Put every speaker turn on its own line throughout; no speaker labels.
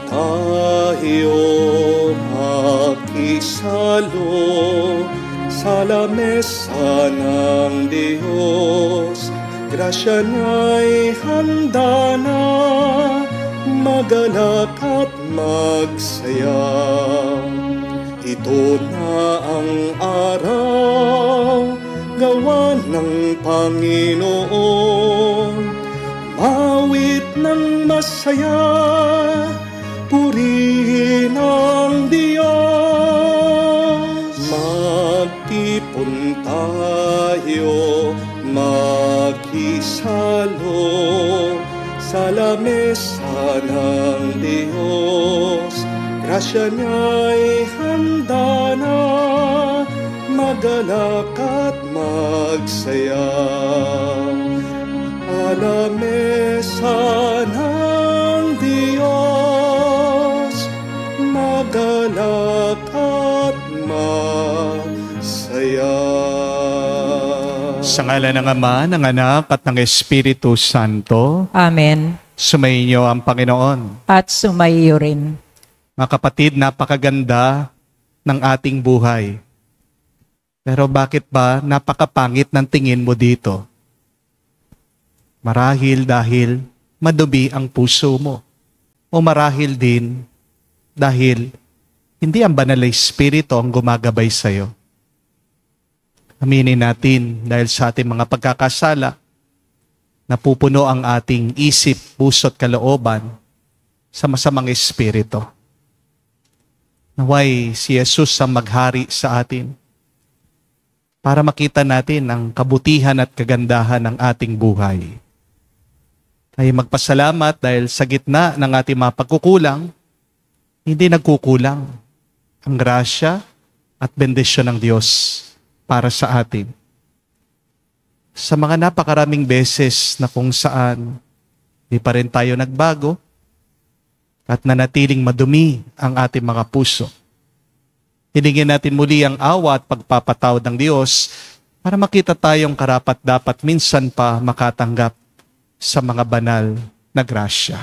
tayo makisalo sa lamesa ng Diyos. Grasya niya'y handa na, magalak at magsaya. Ito na ang araw, gawa ng Panginoon. Mawit ng masaya, purihin ang Diyos. Magtipon tayo, makisalo sa lamesa ng Diyos. Grasya niya'y handa na, magalak at magsaya. Lamesa ng Diyos, magalak at masaya.
Sa ngalan ng Ama, ng Anak, at ng Espiritu Santo.
Amen.
Sumainyo ang Panginoon.
At sumaiyo rin.
Mga kapatid, napakaganda ng ating buhay. Pero bakit ba napakapangit ng tingin mo dito? Marahil dahil madumi ang puso mo. O marahil din dahil hindi ang banal na Espiritu ang gumagabay sa iyo. Aminin natin dahil sa ating mga pagkakasala, napupuno ang ating isip, puso at kalooban sa masamang espiritu. Naway si Jesus ang maghari sa atin para makita natin ang kabutihan at kagandahan ng ating buhay. Ay magpasalamat dahil sa gitna ng ating mga pagkukulang, hindi nagkukulang ang grasya at bendisyon ng Diyos para sa atin. Sa mga napakaraming beses na kung saan di pa rin tayo nagbago at nanatiling madumi ang ating mga puso, hilingin natin muli ang awa at pagpapatawad ng Diyos para makita tayong karapat-dapat minsan pa makatanggap sa mga banal na grasya.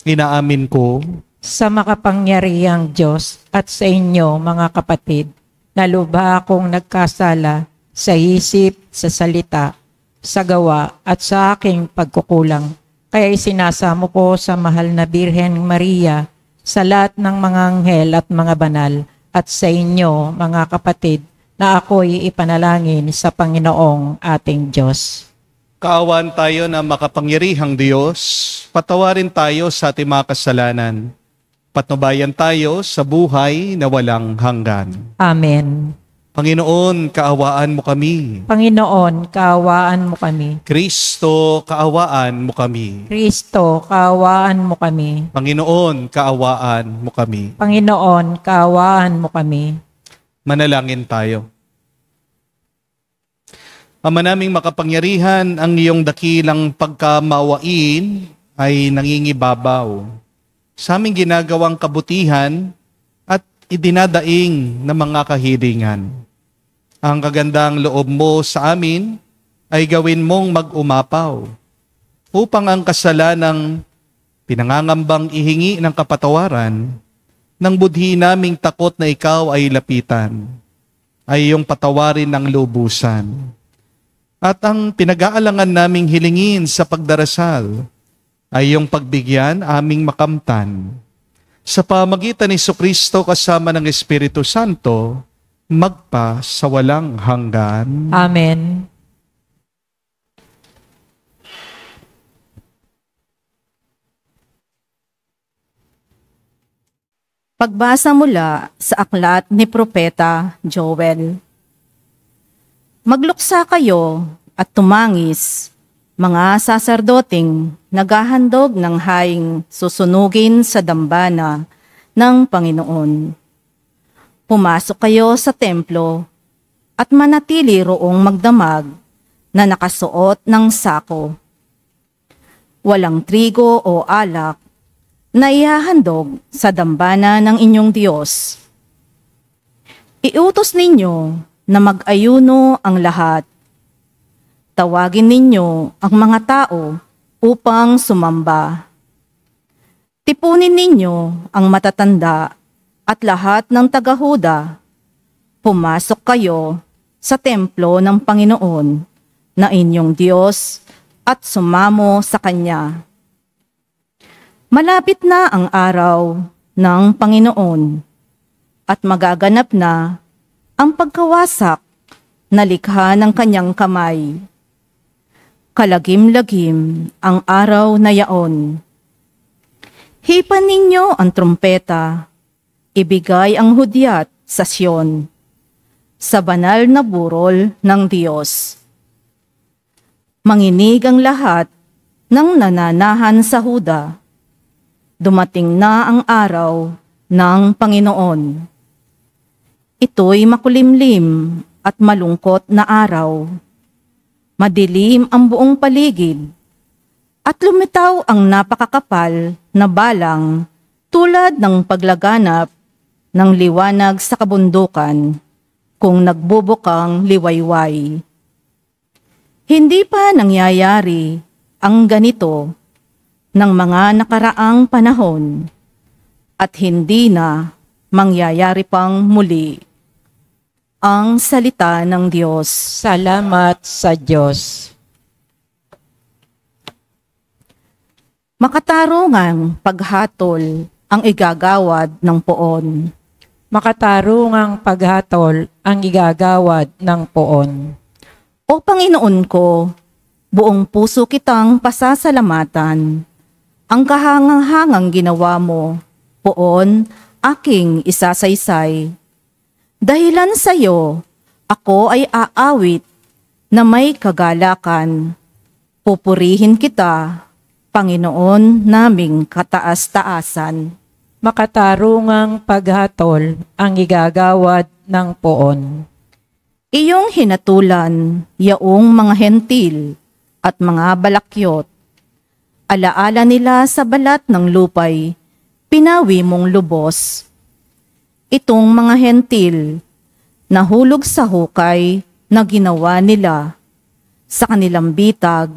Inaamin ko
Sa makapangyarihang Diyos at sa inyo, mga kapatid, na lubha akong nagkasala sa isip, sa salita, sa gawa at sa aking pagkukulang. Kaya isinasamo ko sa mahal na Birhen Maria, sa lahat ng mga anghel at mga banal, at sa inyo, mga kapatid, na ako'y ipanalangin sa Panginoong ating Diyos.
kaawaan tayo na makapangyarihang Diyos, patawarin tayo sa ating mga kasalanan, patnubayan tayo sa buhay na walang hanggan.
Amen.
Panginoon, kaawaan mo kami.
Panginoon, kaawaan mo kami.
Kristo, kaawaan mo kami.
Kristo, kaawaan mo kami.
Panginoon, kaawaan mo kami.
Panginoon, kaawaan mo kami.
Manalangin tayo. Ama naming makapangyarihan, ang iyong dakilang pagkamawain ay nangingibabaw sa aming ginagawang kabutihan at idinadaing ng mga kahilingan. Ang kagandang loob mo sa amin ay gawin mong mag-umapaw upang ang kasalanang pinangangambang ihingi ng kapatawaran ng budhi naming takot na ikaw ay lapitan, ay iyong patawarin ng lubusan. At ang pinag-aalangan naming hilingin sa pagdarasal ay iyong pagbigyan aming makamtan. Sa pamagitan ni Jesucristo kasama ng Espiritu Santo, magpa sa walang hanggan.
Amen.
Pagbasa mula sa aklat ni Propeta Joel. Magluksa kayo at tumangis, mga saserdoting naghahandog ng haing susunugin sa dambana ng Panginoon. Pumasok kayo sa templo at manatili roong magdamag na nakasuot ng sako. Walang trigo o alak na ihahandog sa dambana ng inyong Diyos. Iutos ninyo na mag-ayuno ang lahat. Tawagin ninyo ang mga tao upang sumamba. Tipunin ninyo ang matatanda at lahat ng taga-Huda. Pumasok kayo sa templo ng Panginoon na inyong Diyos at sumamo sa Kanya. Malapit na ang araw ng Panginoon at magaganap na ang pagkawasak na likha ng Kanyang kamay. Kalagim-lagim ang araw na yaon. Hipan ninyo ang trumpeta, ibigay ang hudyat sa Sion, sa banal na burol ng Diyos. Manginig ang lahat ng nananahan sa Huda. Dumating na ang araw ng Panginoon. Ito'y makulimlim at malungkot na araw. Madilim ang buong paligid at lumitaw ang napakakapal na balang tulad ng paglaganap ng liwanag sa kabundukan kung nagbubukang liwayway. Hindi pa nangyayari ang ganito ng mga nakaraang panahon at hindi na mangyayari pang muli. Ang salita ng Diyos.
Salamat sa Diyos.
Makatarungang paghatol ang igagawad ng poon.
Makatarungang paghatol ang igagawad ng poon.
O Panginoon ko, buong puso kitang pasasalamatan. Ang kahangang-hangang ginawa mo, poon, aking isasaysay. Dahilan sa iyo, ako ay aawit na may kagalakan. Pupurihin kita, Panginoon naming kataas-taasan.
Makatarungang paghatol ang igagawad ng poon.
Iyong hinatulan, yaong mga hentil at mga balakyot. Alaala nila sa balat ng lupay, pinawi mong lubos. Itong mga hentil, nahulog sa hukay na ginawa nila. Sa kanilang bitag,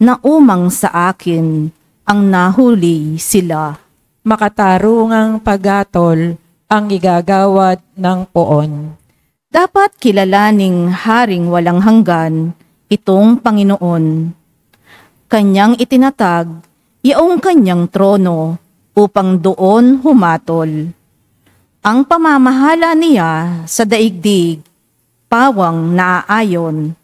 na umang sa akin, ang nahuli sila.
Makatarungang paghatol ang igagawad ng poon.
Dapat kilalaning haring walang hanggan, itong Panginoon. Kanyang itinatag, yaong kanyang trono, upang doon humatol. Ang pamamahala niya sa daigdig, pawang naaayon,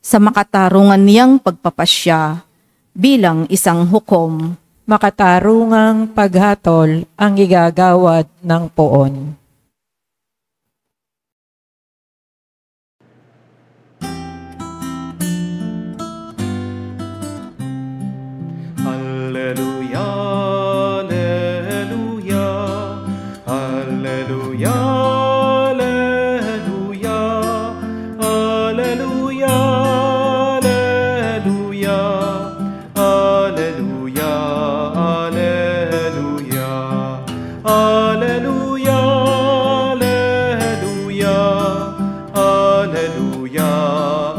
sa makatarungan niyang pagpapasya bilang isang hukom.
Makatarungang paghatol ang igagawad ng poon.
Alleluia, alleluia, alleluia, alleluia, alleluia, alleluia, alleluia, alleluia, alleluia, alleluia,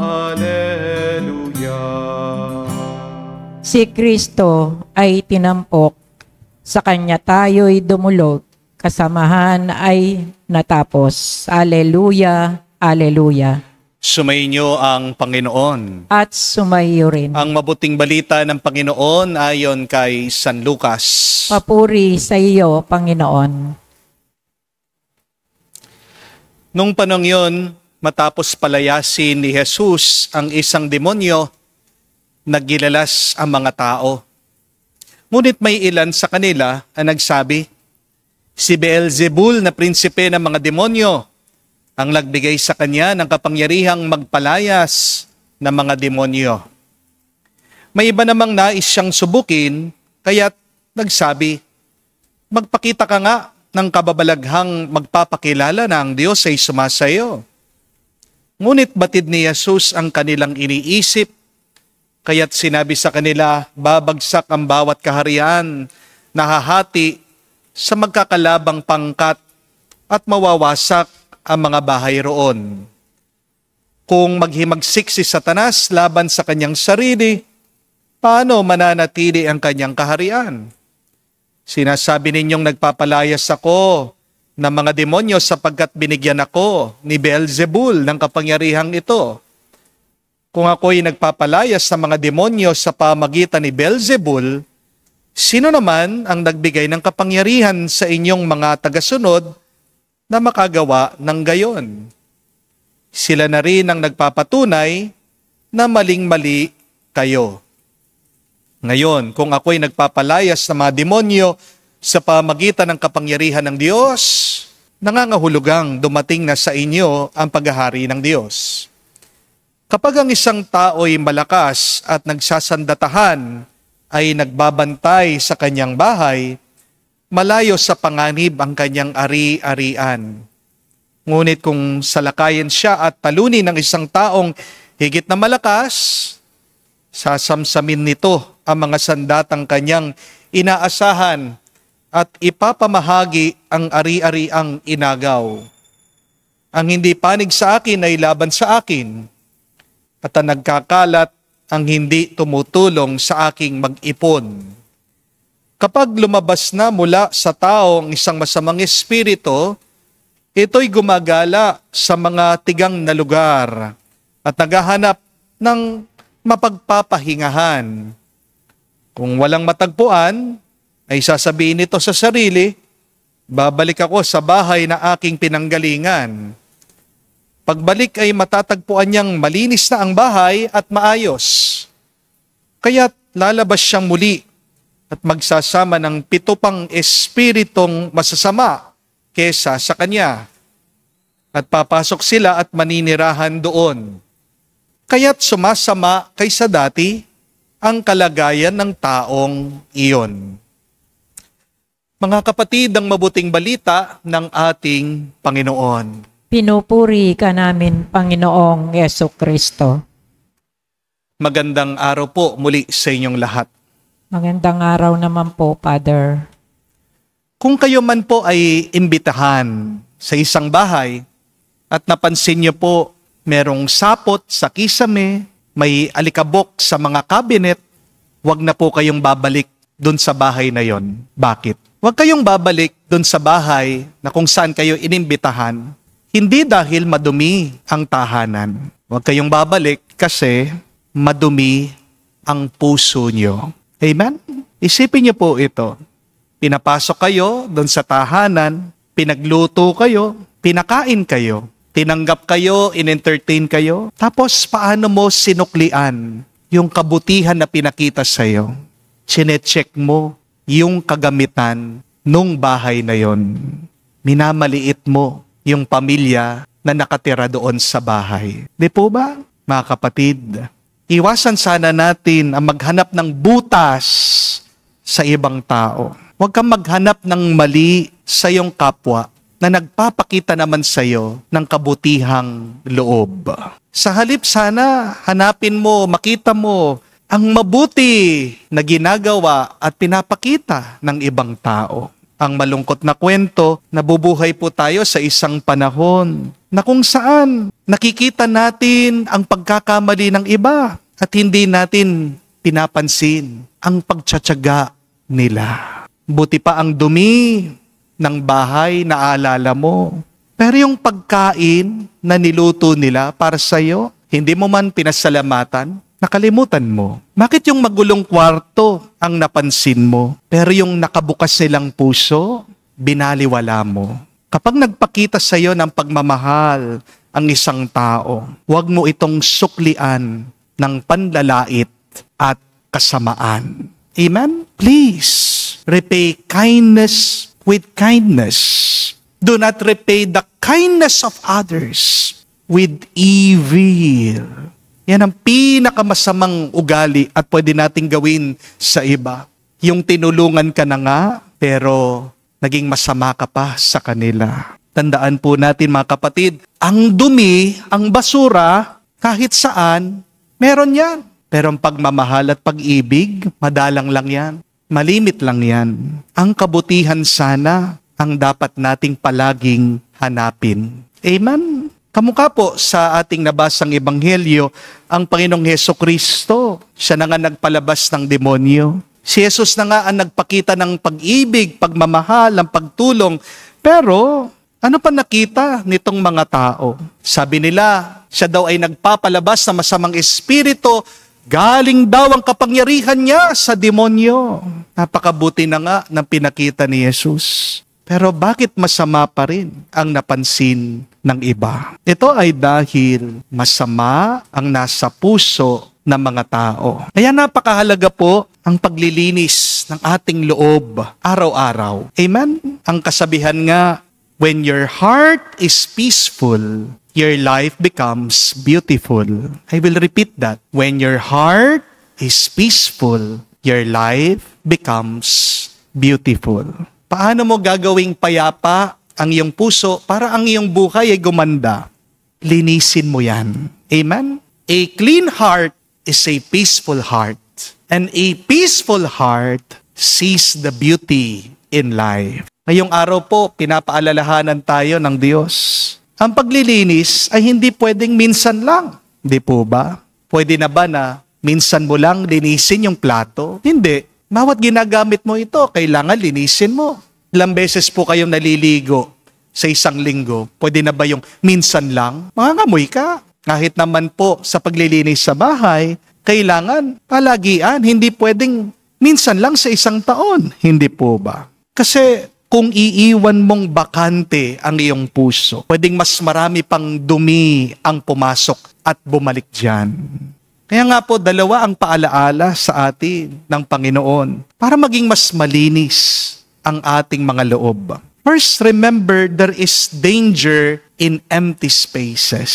alleluia, alleluia.
Si Kristo ay tinampok, sa Kanya tayo'y dumulog, kasamahan ay natapos. Alleluia, alleluia.
Sumainyo ang Panginoon.
At sumayo rin.
Ang mabuting balita ng Panginoon ayon kay San Lucas.
Papuri sa iyo, Panginoon.
Nung panong yon, matapos palayasin ni Jesus ang isang demonyo, naggilalas ang mga tao. Ngunit may ilan sa kanila ang nagsabi, si Beelzebul na prinsipe ng mga demonyo ang nagbigay sa kanya ng kapangyarihang magpalayas ng mga demonyo. May iba namang nais siyang subukin, kaya't nagsabi, magpakita ka nga ng kababalaghang magpapakilala na ang Diyos ay sumasayo. Ngunit batid ni Jesus ang kanilang iniisip, kaya't sinabi sa kanila, babagsak ang bawat kaharian, nahahati sa magkakalabang pangkat at mawawasak ang mga bahay roon. Kung maghimagsik si Satanas laban sa kanyang sarili, paano mananatili ang kanyang kaharian? Sinasabi ninyong nagpapalayas ako ng mga demonyo sapagkat binigyan ako ni Beelzebul ng kapangyarihang ito. Kung ako'y nagpapalayas sa mga demonyo sa pamagitan ni Beelzebul, sino naman ang nagbigay ng kapangyarihan sa inyong mga tagasunod na makagawa ng gayon? Sila na rin ang nagpapatunay na maling-mali kayo. Ngayon, kung ako'y nagpapalayas sa mga demonyo sa pamagitan ng kapangyarihan ng Diyos, nangangahulugang dumating na sa inyo ang paghahari ng Diyos. Kapag ang isang tao'y malakas at nagsasandatahan ay nagbabantay sa kanyang bahay, malayo sa panganib ang kanyang ari-arian. Ngunit kung salakayin siya at talunin ng isang taong higit na malakas, sasamsamin nito ang mga sandatang kanyang inaasahan at ipapamahagi ang ari-ariang inagaw. Ang hindi panig sa akin ay laban sa akin, at ang nagkakalat ang hindi tumutulong sa aking mag-ipon. Kapag lumabas na mula sa tao ang isang masamang espiritu, ito'y gumagala sa mga tigang na lugar at naghahanap ng mapagpapahingahan. Kung walang matagpuan, ay sasabihin nito sa sarili, babalik ako sa bahay na aking pinanggalingan. Pagbalik ay matatagpuan niyang malinis na ang bahay at maayos. Kaya't lalabas siyang muli at magsasama ng 7 pang espiritong masasama kesa sa kanya. At papasok sila at maninirahan doon. Kaya't sumasama kaysa dati ang kalagayan ng taong iyon. Mga kapatid, ang mabuting balita ng ating Panginoon.
Pinupuri ka namin, Panginoong Yesukristo.
Magandang araw po muli sa inyong lahat.
Magandang araw naman po, Father.
Kung kayo man po ay imbitahan sa isang bahay at napansin niyo po merong sapot sa kisame, may alikabok sa mga cabinet, huwag na po kayong babalik dun sa bahay na yon. Bakit? Huwag kayong babalik dun sa bahay na kung saan kayo inimbitahan, hindi dahil madumi ang tahanan. Huwag kayong babalik kasi madumi ang puso nyo. Amen? Isipin niyo po ito. Pinapasok kayo dun sa tahanan, pinagluto kayo, pinakain kayo, tinanggap kayo, in-entertain kayo, tapos paano mo sinuklian yung kabutihan na pinakita sa'yo? Chine-check mo yung kagamitan nung bahay na yon. Minamaliit mo yung pamilya na nakatira doon sa bahay. Di po ba, mga kapatid? Iwasan sana natin ang maghanap ng butas sa ibang tao. Huwag kang maghanap ng mali sa iyong kapwa na nagpapakita naman sa iyo ng kabutihang loob. Sa halip sana, hanapin mo, makita mo ang mabuti na ginagawa at pinapakita ng ibang tao. Ang malungkot na kwento, nabubuhay po tayo sa isang panahon na kung saan nakikita natin ang pagkakamali ng iba at hindi natin pinapansin ang pagtsatsaga nila. Buti pa ang dumi ng bahay na alala mo. Pero yung pagkain na niluto nila para sa'yo, hindi mo man pinasalamatan, nakalimutan mo. Bakit yung magulong kwarto ang napansin mo, pero yung nakabukas nilang puso, binaliwala mo? Kapag nagpakita sa iyo ng pagmamahal ang isang tao, huwag mo itong suklian ng panlalait at kasamaan. Amen? Please, repay kindness with kindness. Do not repay the kindness of others with evil. Yan ang pinakamasamang ugali at pwede nating gawin sa iba. Yung tinulungan ka na nga, pero naging masama ka pa sa kanila. Tandaan po natin mga kapatid, ang dumi, ang basura, kahit saan, meron yan. Pero ang pagmamahal at pag-ibig, madalang lang yan. Malimit lang yan. Ang kabutihan sana ang dapat nating palaging hanapin. Amen? Kamukha po sa ating nabasang ebanghelyo, ang Panginoong Hesukristo, siya na nga nagpalabas ng demonyo. Si Jesus na nga ang nagpakita ng pag-ibig, pagmamahal, ng pagtulong. Pero ano pa nakita nitong mga tao? Sabi nila, siya daw ay nagpapalabas ng masamang espiritu, galing daw ang kapangyarihan niya sa demonyo. Napakabuti na nga ng pinakita ni Jesus. Pero bakit masama pa rin ang napansin ng iba? Ito ay dahil masama ang nasa puso ng mga tao. Kaya napakahalaga po ang paglilinis ng ating loob araw-araw. Amen? Ang kasabihan nga, when your heart is peaceful, your life becomes beautiful. I will repeat that. When your heart is peaceful, your life becomes beautiful. Paano mo gagawing payapa ang iyong puso para ang iyong buhay ay gumanda? Linisin mo yan. Amen? A clean heart is a peaceful heart. And a peaceful heart sees the beauty in life. Ngayong araw po, pinapaalalahanan tayo ng Diyos. Ang paglilinis ay hindi pwedeng minsan lang. Hindi po ba? Pwede na ba na minsan mo lang linisin yung plato? Hindi. Bawat ginagamit mo ito, kailangan linisin mo. Ilang beses po kayong naliligo sa isang linggo? Pwede na ba yung minsan lang? Mangangamoy ka. Kahit naman po sa paglilinis sa bahay, kailangan palagian. Hindi pwedeng minsan lang sa isang taon. Hindi po ba? Kasi kung iiwan mong bakante ang iyong puso, pwedeng mas marami pang dumi ang pumasok at bumalik dyan. Kaya nga po, dalawa ang paalaala sa atin ng Panginoon para maging mas malinis ang ating mga loob. First, remember there is danger in empty spaces.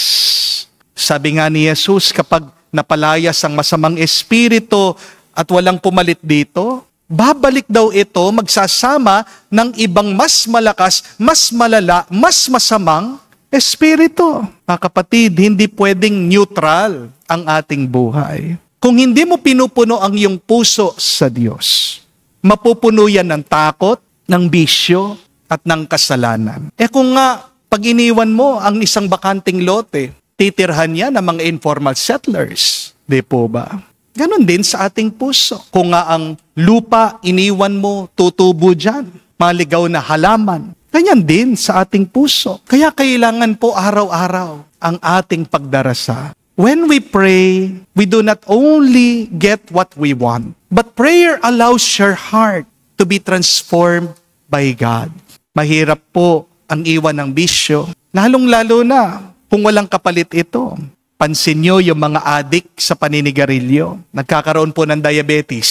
Sabi nga ni Jesus, kapag napalayas ang masamang espiritu at walang pumalit dito, babalik daw ito magsasama ng ibang mas malakas, mas malala, mas masamang espiritu. Mga kapatid, hindi pwedeng neutral ang ating buhay. Kung hindi mo pinupuno ang iyong puso sa Diyos, mapupuno yan ng takot, ng bisyo, at ng kasalanan. Kung nga, pag iniwan mo ang isang bakanting lote, titirhan yan ng mga informal settlers. Di po ba? Ganon din sa ating puso. Kung nga ang lupa iniwan mo, tutubo dyan. Maligaw na halaman. Ganyan din sa ating puso. Kaya kailangan po araw-araw ang ating pagdarasa. When we pray, we do not only get what we want, but prayer allows your heart to be transformed by God. Mahirap po ang iwan ng bisyo, lalong-lalo na kung walang kapalit ito. Pansin nyo yung mga adik sa paninigarilyo. Nagkakaroon po ng diabetes.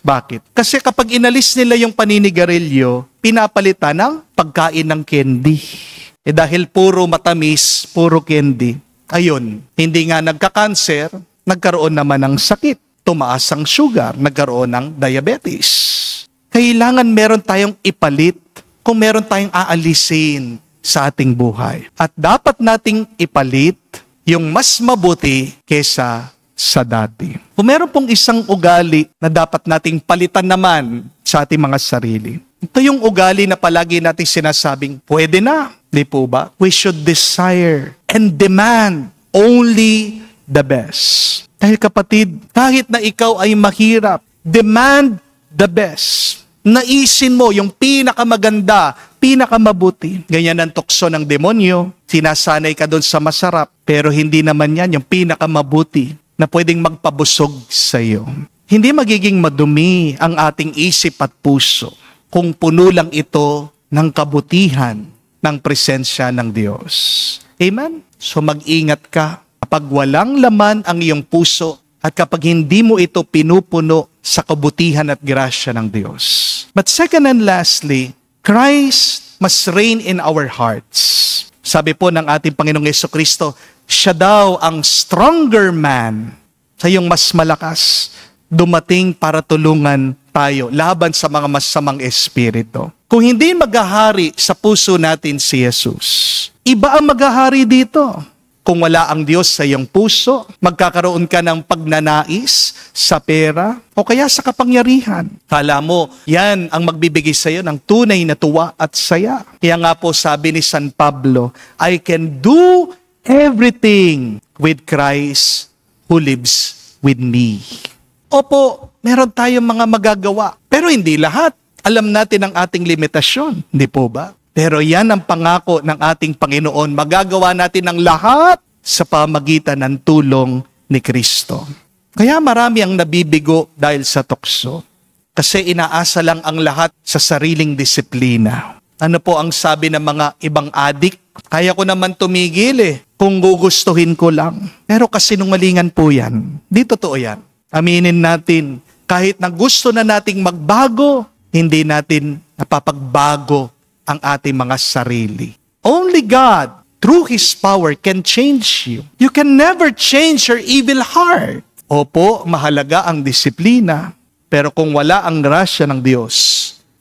Bakit? Kasi kapag inalis nila yung paninigarilyo, pinapalitan ng pagkain ng candy. Dahil puro matamis, puro candy. Ayun, hindi nga nagka-cancer, nagkaroon naman ng sakit. Tumaas ang sugar, nagkaroon ng diabetes. Kailangan meron tayong ipalit kung meron tayong aalisin sa ating buhay. At dapat nating ipalit yung mas mabuti kesa sa dati. Kung meron pong isang ugali na dapat nating palitan naman sa ating mga sarili, ito yung ugali na palagi nating sinasabing, pwede na, di po ba? We should desire and demand only the best. Dahil kapatid, kahit na ikaw ay mahirap, demand the best. Naisin mo yung pinakamaganda, pinakamabuti. Ganyan ang tukso ng demonyo. Sinasanay ka doon sa masarap, pero hindi naman yan yung pinakamabuti na pwedeng magpabusog sa iyo. Hindi magiging madumi ang ating isip at puso kung puno lang ito ng kabutihan ng presensya ng Diyos. Amen? So mag-ingat ka kapag walang laman ang iyong puso at kapag hindi mo ito pinupuno sa kabutihan at grasya ng Diyos. But second and lastly, Christ must reign in our hearts. Sabi po ng ating Panginoong Jesucristo, siya daw ang stronger man, sa yung mas malakas, dumating para tulungan tayo laban sa mga masamang espiritu. Kung hindi maghahari sa puso natin si Jesus, iba ang maghahari dito. Kung wala ang Diyos sa iyong puso, magkakaroon ka ng pagnanais sa pera o kaya sa kapangyarihan. Kala mo, yan ang magbibigay sa iyo ng tunay na tuwa at saya. Kaya nga po sabi ni San Pablo, I can do everything with Christ who lives with me. Opo, meron tayong mga magagawa. Pero hindi lahat. Alam natin ang ating limitasyon. Hindi po ba? Pero yan ang pangako ng ating Panginoon. Magagawa natin ang lahat sa pamagitan ng tulong ni Kristo. Kaya marami ang nabibigo dahil sa tukso. Kasi inaasa lang ang lahat sa sariling disiplina. Ano po ang sabi ng mga ibang adik? Kaya ko naman tumigil kung gugustuhin ko lang. Pero kasinungalingan po yan. Di totoo yan. Aminin natin, kahit na gusto na nating magbago, hindi natin napapagbago ang ating mga sarili. Only God, through His power, can change you. You can never change your evil heart. Opo, mahalaga ang disiplina. Pero kung wala ang grasya ng Diyos,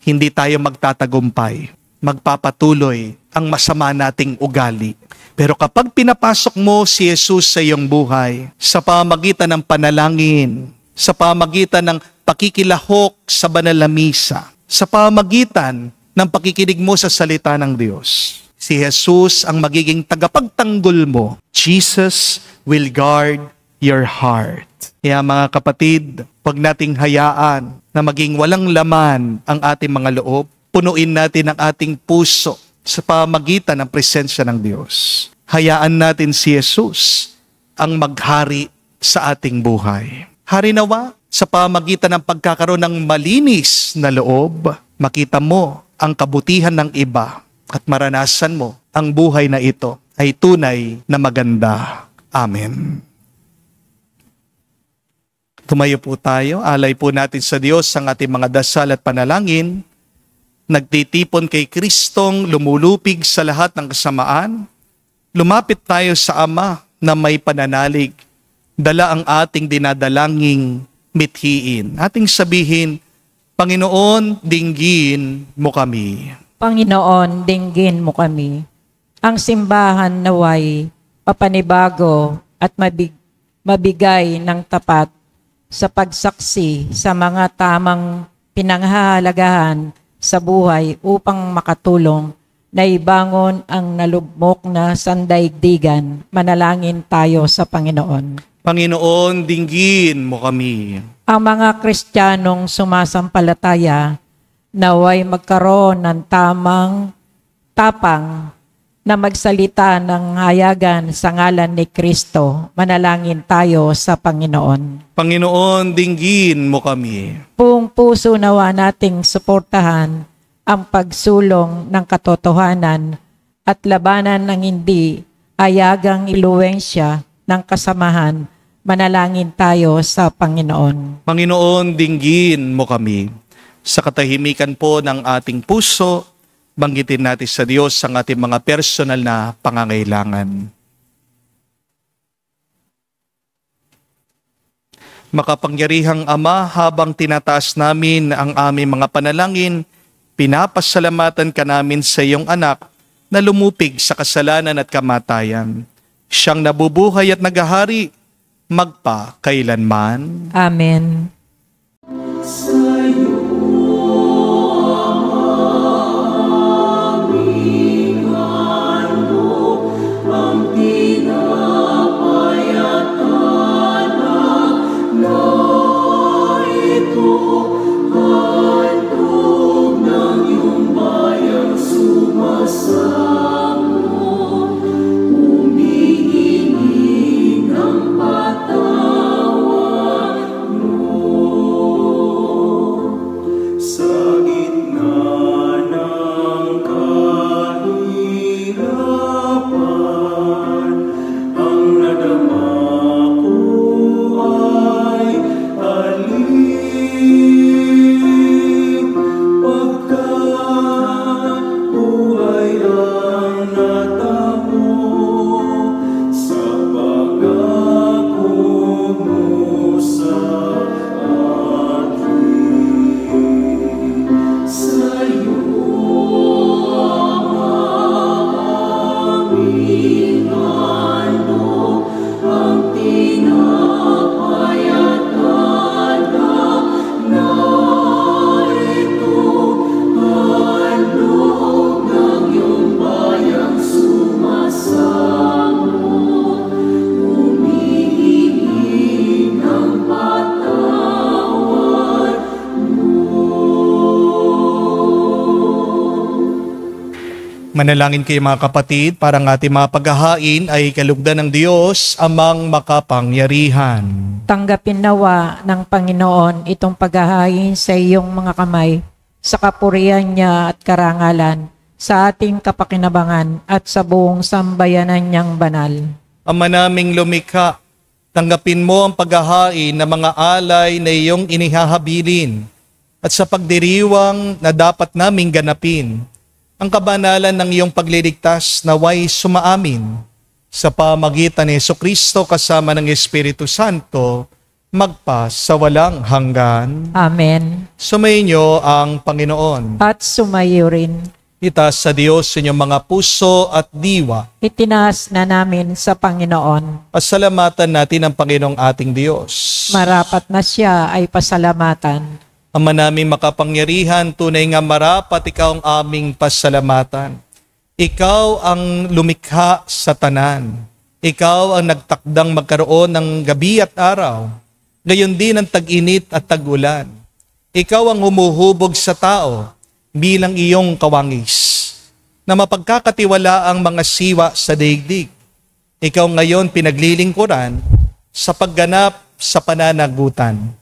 hindi tayo magtatagumpay. Magpapatuloy ang masama nating ugali. Pero kapag pinapasok mo si Jesus sa iyong buhay, sa pamagitan ng panalangin, sa pamagitan ng pakikilahok sa banal na misa, sa pamagitan ng pakikinig mo sa salita ng Diyos, si Jesus ang magiging tagapagtanggol mo. Jesus will guard your heart. Kaya mga kapatid, huwag nating hayaan na maging walang laman ang ating mga loob. Punuin natin ang ating puso sa pamagitan ng presensya ng Diyos. Hayaan natin si Jesus ang maghari sa ating buhay. Hari nawa, sa pamagitan ng pagkakaroon ng malinis na loob, makita mo ang kabutihan ng iba at maranasan mo ang buhay na ito ay tunay na maganda. Amen. Tumayo po tayo, alay po natin sa Diyos ang ating mga dasal at panalangin. Nagtitipon kay Kristong lumulupig sa lahat ng kasamaan. Lumapit tayo sa Ama na may pananalig. Dala ang ating dinadalangin mithiin. Ating sabihin, Panginoon, dinggin mo kami.
Panginoon, dinggin mo kami. Ang simbahan naway papanibago at mabigay ng tapat sa pagsaksi sa mga tamang pinanghahalagahan sa buhay upang makatulong na ibangon ang nalugmok na sandaigdigan. Manalangin tayo sa Panginoon.
Panginoon, dinggin mo kami.
Ang mga Kristiyanong sumasampalataya naway magkaroon ng tamang tapang na magsalita ng hayagan sa ngalan ni Kristo. Manalangin tayo sa Panginoon.
Panginoon, dinggin mo kami.
Buong puso nawa nating suportahan ang pagsulong ng katotohanan at labanan ng hindi hayagang iluwensya ng kasamahan. Manalangin tayo sa Panginoon.
Panginoon, dinggin mo kami. Sa katahimikan po ng ating puso, banggitin natin sa Diyos ang ating mga personal na pangangailangan. Makapangyarihang Ama, habang tinataas namin ang aming mga panalangin, pinapasalamatan ka namin sa iyong anak na lumupig sa kasalanan at kamatayan. Siyang nabubuhay at naghahari magpa kailanman.
Amen.
Manalangin kayo mga kapatid, para ang ating mga paghahain ay kalugdan ng Diyos, Amang makapangyarihan.
Tanggapin nawa ng Panginoon itong paghahain sa iyong mga kamay, sa kapurihan niya at karangalan, sa ating kapakinabangan at sa buong sambayanan niyang banal.
Ama naming lumikha, tanggapin mo ang paghahain ng mga alay na iyong inihahabilin at sa pagdiriwang na dapat naming ganapin, ang kabanalan ng iyong pagliligtas naway sumaamin sa pamagitan ni Jesucristo kasama ng Espiritu Santo, magpa sa walang hanggan.
Amen.
Sumainyo ang Panginoon.
At sumayo rin.
Itaas sa Diyos inyong mga puso at diwa.
Itinaas na namin sa Panginoon.
Pasalamatan natin ang Panginoong ating Diyos.
Marapat na siya ay pasalamatan.
Ama namin makapangyarihan, tunay nga marapat ikaw ang aming pasalamatan. Ikaw ang lumikha sa tanan. Ikaw ang nagtakdang magkaroon ng gabi at araw. Gayon din ang tag-init at tag-ulan. Ikaw ang humuhubog sa tao bilang iyong kawangis, na mapagkakatiwala ang mga siwa sa daigdig. Ikaw ngayon pinaglilingkuran sa pagganap sa pananagutan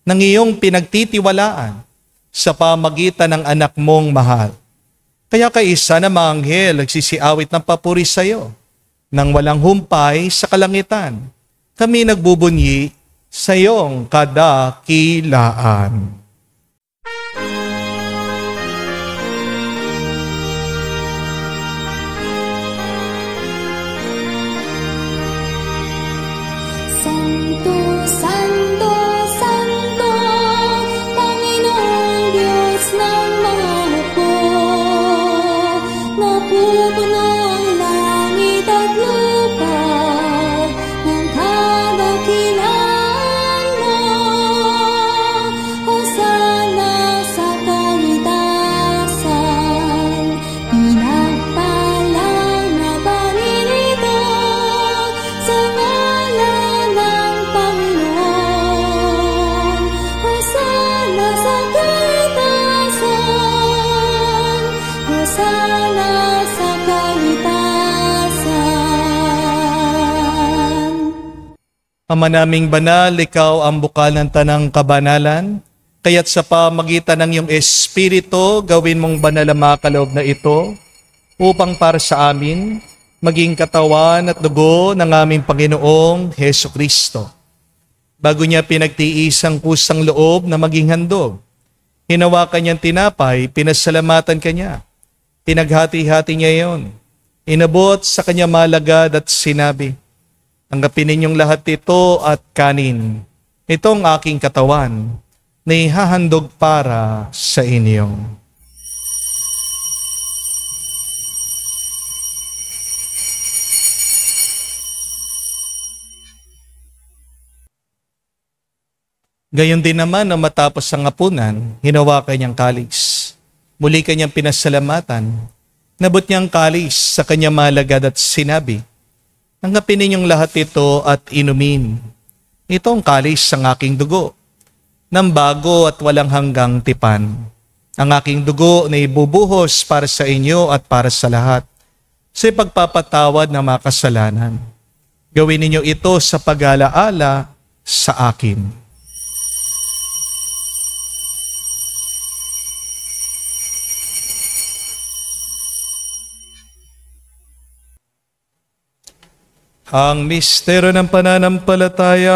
ng iyong pinagtitiwalaan sa pamagitan ng anak mong mahal. Kaya kaisa na mga anghel nagsisiawit ng papuri sa iyo, nang walang humpay sa kalangitan. Kami nagbubunyi sa iyong kadakilaan.
Santo, Santo, Santo, Panginoong Diyos ng mga hukbo. Napupuno ang langit at lupa ng kadakilaan mo. Hosana sa kaitasan, pinagpalang na Panginoon sa ngalan ng Panginoon. Hosana sa kaitasan, Hosana sa kaitasan.
Ama naming banal, ikaw ang bukal ng tanang kabanalan, kaya't sa pamagitan ng iyong Espiritu, gawin mong banal ang mga kaloob na ito, upang para sa amin, maging katawan at dugo ng aming Panginoong Heso Kristo. Bago niya pinagtiis ang kusang loob na maging handog, hinawakan niyang tinapay, pinasalamatan kanya. Pinaghati-hati niya iyon. Inabot sa kanya malagad at sinabi, tanggapin ninyong lahat ito at kanin. Ito ang aking katawan na ihahandog para sa inyo. Gayon din naman na matapos ang hapunan, hinawakan niyang kalis. Muli kanyang pinasalamatan. Nabot niyang kalis sa kanyang malagad at sinabi, tanggapin ninyong lahat ito at inumin. Ito ang kalis ng aking dugo, ng bago at walang hanggang tipan. Ang aking dugo na ibubuhos para sa inyo at para sa lahat, sa pagpapatawad ng mga kasalanan. Gawin ninyo ito sa pag-alaala sa akin. Ang misteryo ng pananampalataya.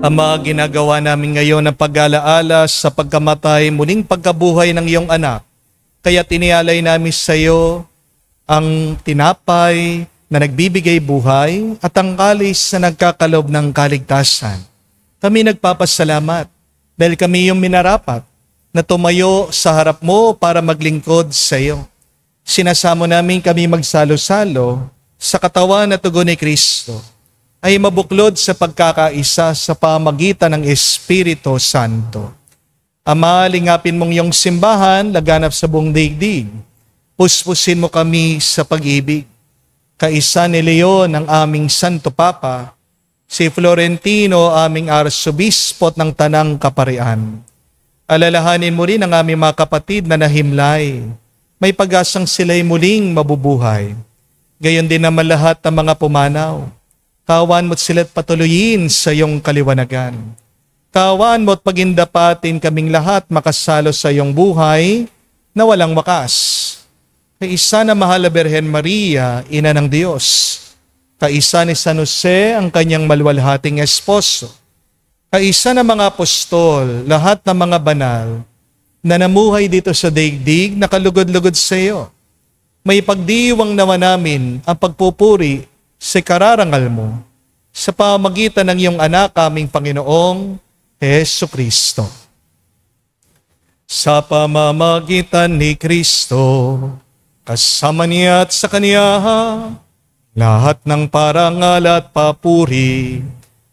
Ama, ginagawa namin ngayon ang pag-alaala sa pagkamatay, muling pagkabuhay ng iyong anak. Kaya tinialay namin sa iyo ang tinapay na nagbibigay buhay at ang kalis na nagkakalob ng kaligtasan. Kami nagpapasalamat dahil kami yung minarapat na tumayo sa harap mo para maglingkod sa iyo. Sinasamo namin kami magsalo-salo sa katawan at tugon ni Kristo ay mabuklod sa pagkakaisa sa pamagitan ng Espiritu Santo. Ama, lingapin mong iyong simbahan, laganap sa buong daigdig. Puspusin mo kami sa pag-ibig. Kaisa ni Leon ang aming Santo Papa, si Florentino aming Arsobispot ng Tanang Kaparian. Alalahanin mo rin ang aming mga kapatid na nahimlay. May pag-asang sila'y muling mabubuhay. Gayon din naman lahat ng mga pumanaw. Kawan mo't sila't patuloyin sa iyong kaliwanagan. Kawan mo't pagindapatin kaming lahat makasalo sa iyong buhay na walang wakas. Kaisa na mahal na Birhen Maria, Ina ng Diyos. Kaisa ni San Jose, ang kanyang maluwalhating esposo. Kaisa na mga apostol, lahat ng mga banal, na namuhay dito sa daigdig, nakalugod-lugod sa iyo. May pagdiwang naman namin ang pagpupuri sa kararangal mo sa pamagitan ng iyong anak, aming Panginoong Hesu Kristo. Sa pamamagitan ni Kristo, kasama niya at sa Kanya, lahat ng parangal at papuri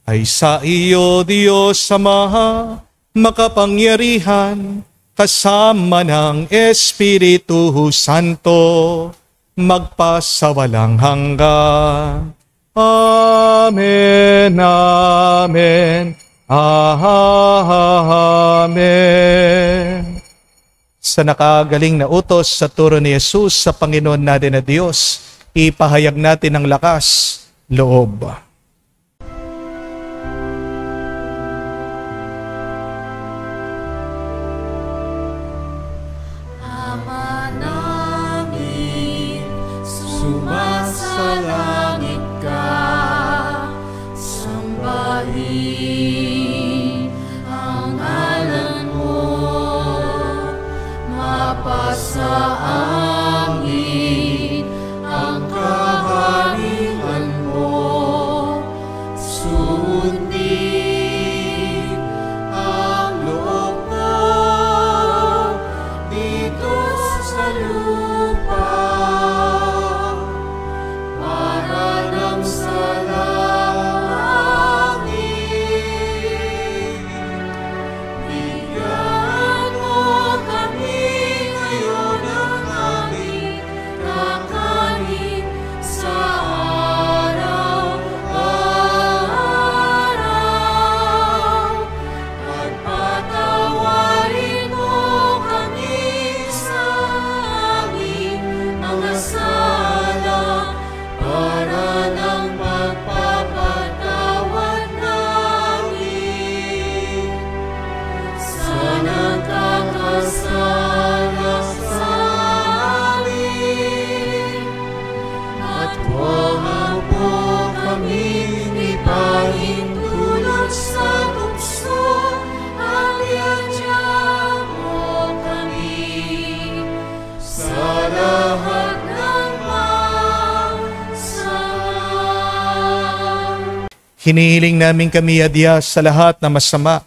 ay sa iyo, Diyos Ama, makapangyarihan, kasama ng Espiritu Santo, magpasawalang hanggan. Amen, amen, amen. Sa nakagaling na utos sa turo ni Jesus sa Panginoon natin na Diyos, ipahayag natin ang lakas, loob.
Ama namin, sumasalangit ka, sambahin ang ngalan mo. Mapasa amin ang kaharian mo. Sundin ang loob mo dito sa lupa para lang sa langit. Bigyan mo kami ngayon ng aming kakanin sa araw-araw. At patawarin mo kami sa aming mga sala para ng pagpapatawad namin sa nagkakasala sa amin. At huwag mo kaming ipahintulot sa tukso, at iadya mo kami sa lahat ng masama.
Hinihiling namin kami adya sa lahat na masama,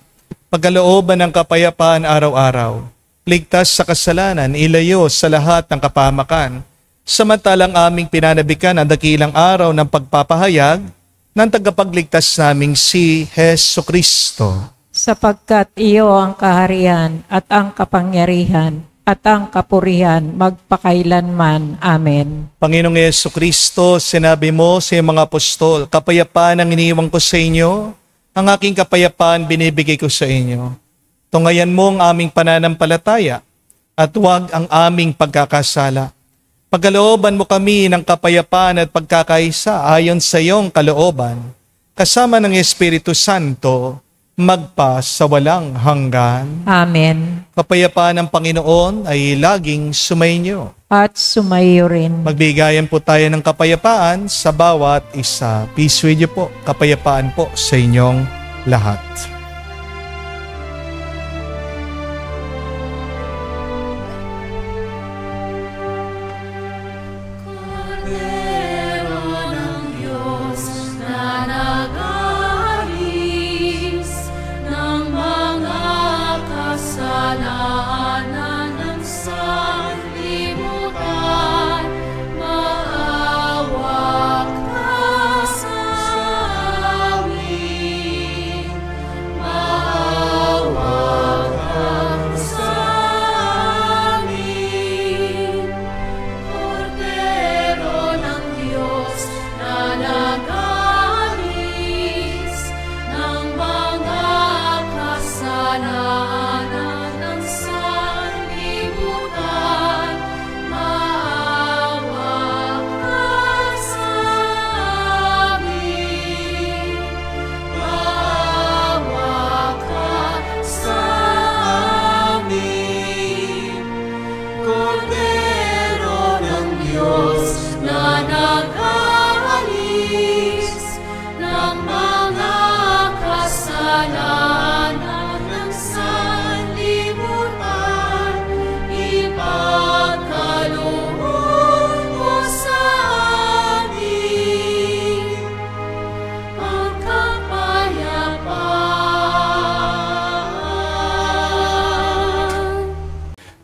pagkalooban ng kapayapaan araw-araw, ligtas sa kasalanan, ilayo sa lahat ng kapahamakan, samantalang aming pinanabikan ang dakilang araw ng pagpapahayag ng tagapagligtas naming si Hesu Kristo.
Sapagkat iyo ang kaharian at ang kapangyarihan at ang kapurihan magpakailanman. Amen.
Panginoong Hesu Kristo, sinabi mo sa iyong mga apostol, kapayapaan ang iniiwan ko sa inyo, ang aking kapayapaan binibigay ko sa inyo. Tungayan mo ang aming pananampalataya at huwag ang aming pagkakasala. Pagkalooban mo kami ng kapayapaan at pagkakaisa ayon sa iyong kalooban, kasama ng Espiritu Santo, magpa sa walang hanggan.
Amen.
Kapayapaan ng Panginoon ay laging sumainyo.
At sumayo rin.
Magbigayan po tayo ng kapayapaan sa bawat isa. Peace with you po. Kapayapaan po sa inyong lahat.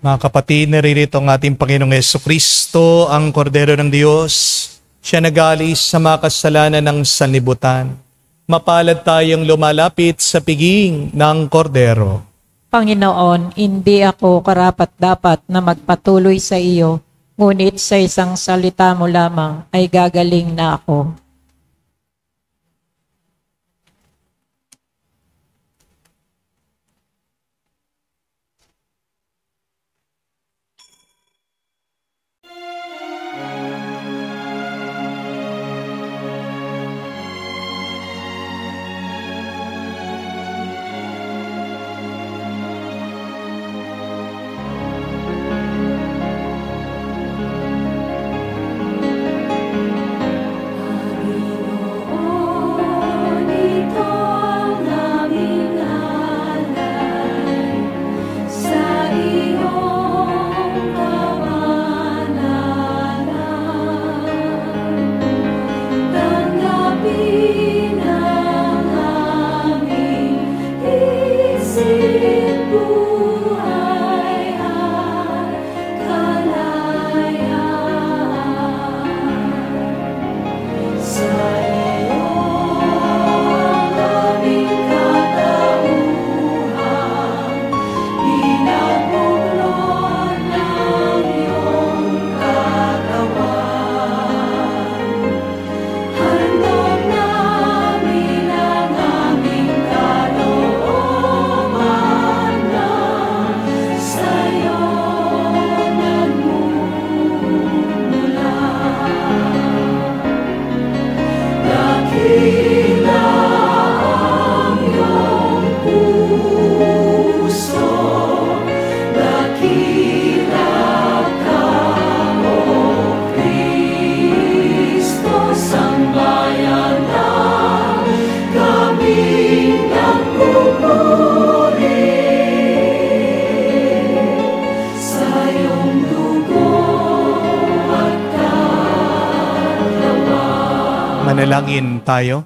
Mga kapatid, naririto ang ating Panginoong Jesucristo, ang Kordero ng Diyos. Siya nag-aalis sa mga kasalanan ng sanlibutan. Mapalad tayong lumalapit sa piging ng Kordero.
Panginoon, hindi ako karapat-dapat na magpatuloy sa iyo, ngunit sa isang salita mo lamang ay gagaling na ako.
Manalangin tayo.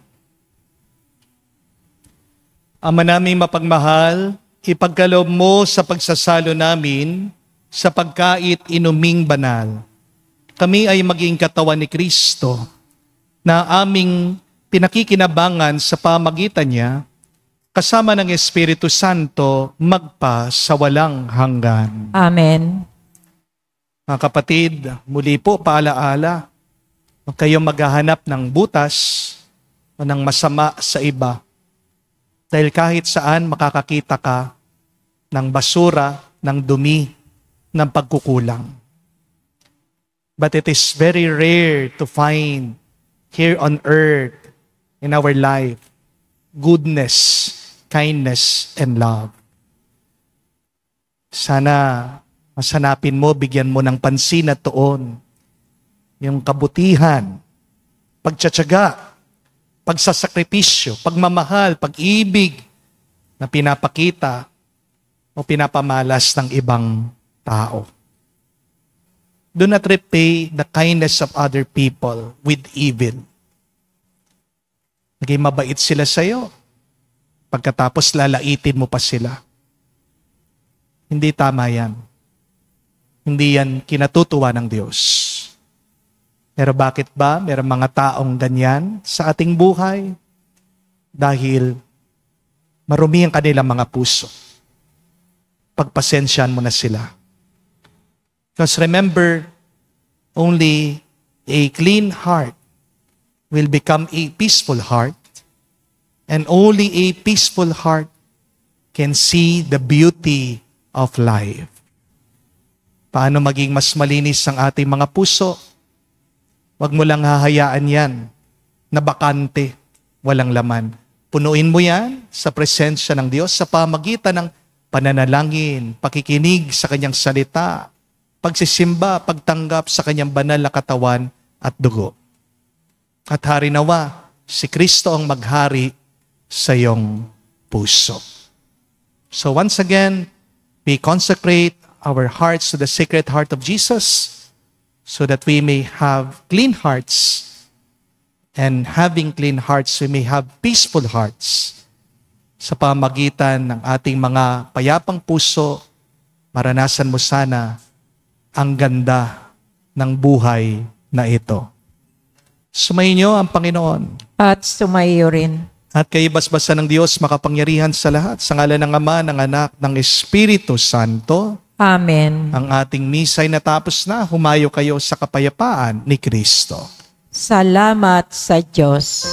Ama naming mapagmahal, ipagkaloob mo sa pagsasalo namin sa pagkait inuming banal. Kami ay maging katawan ni Kristo na aming pinakikinabangan sa pamagitan niya, kasama ng Espiritu Santo magpa sa walang hanggan.
Amen.
Mga kapatid, muli po paalaala, huwag kayong maghahanap ng butas o ng masama sa iba. Dahil kahit saan makakakita ka ng basura, ng dumi, ng pagkukulang. But it is very rare to find here on earth, in our life, goodness, kindness, and love. Sana masanapin mo, bigyan mo ng pansin at tuon yung kabutihan, pagtsatsaga, pagsasakripisyo, pagmamahal, pag-ibig na pinapakita o pinapamalas ng ibang tao. Do not repay the kindness of other people with evil. Naging mabait sila sa'yo, pagkatapos lalaitin mo pa sila. Hindi tama yan. Hindi yan kinatutuwa ng Diyos. Pero bakit ba mayroong mga taong ganyan sa ating buhay? Dahil marumi ang kanilang mga puso. Pagpasensyahan mo na sila. Because remember, only a clean heart will become a peaceful heart, and only a peaceful heart can see the beauty of life. Paano maging mas malinis ang ating mga puso? Huwag mo lang hahayaan yan na bakante, walang laman. Punuin mo yan sa presensya ng Diyos sa pamagitan ng pananalangin, pakikinig sa Kanyang salita, pagsisimba, pagtanggap sa Kanyang banal na katawan at dugo. At hari nawa, si Kristo ang maghari sa iyong puso. So once again, we consecrate our hearts to the Sacred Heart of Jesus, so that we may have clean hearts, and having clean hearts, we may have peaceful hearts sa pamagitan ng ating mga payapang puso maranasan mo sana ang ganda ng buhay na ito. Sumayin niyo ang Panginoon.
At sumayo rin.
At kayo basbasan ng Diyos makapangyarihan sa lahat, sa ngalan ng Ama, ng Anak, ng Espiritu Santo.
Amen.
Ang ating misa'y natapos na, humayo kayo sa kapayapaan ni Kristo.
Salamat sa Diyos.